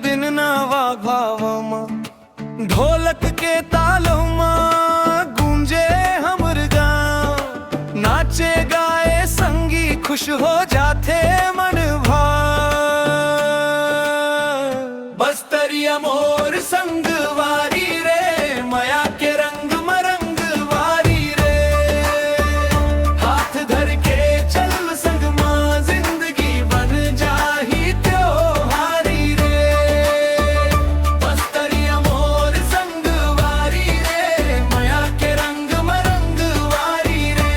दिन नवा भावमा ढोलक के तालों में गूंजे हमर गाँव। नाचे गाए संगी खुश हो जाते मन भाव। बस्तरिया मोर संगवारी रे मया के रंग मरंग वारी रे। हाथ धर के चल संग मां जिंदगी बन जाही त्योहारी रे। बस्तरिया मोर संगवारी रे मया के रंग मरंग वारी रे।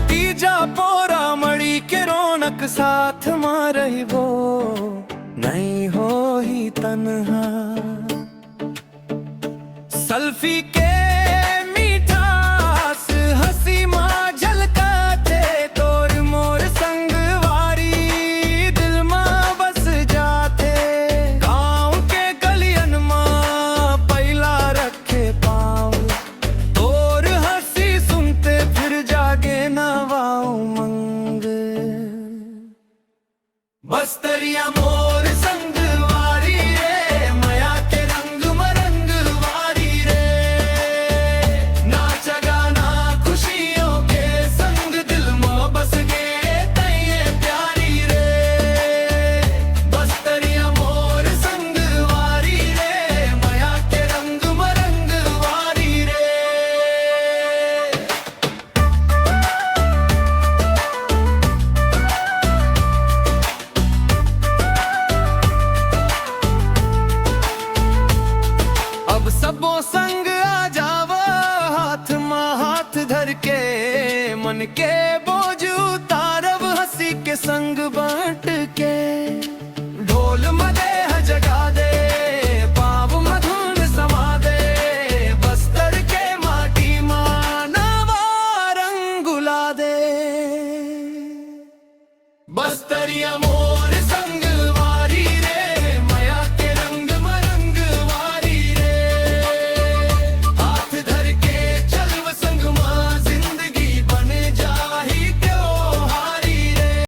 तीजा पोरा मड़ी के रौनक साथ मां रहिबो नहीं हो ही तन्हा। सल्फी के मीठास हंसी मां झलकाते तोर मोर संगवारी दिल मां बस जाते। गाँव के गलियन मां पहला रखे पाँव तोर हंसी सुनते फिर जागे नवा उमंग। बस्तरिया मोर संगवारी रे मया के रंग मरंग वारी रे। नाच गाना खुशियों के संग दिल में बस गए तैये प्यारी रे। बस्तरिया मोर संगवारी रे मया के रंग मरंग वारी रे। अब सबो संग आ जावा हाथ में हाथ धर के मन के बोझ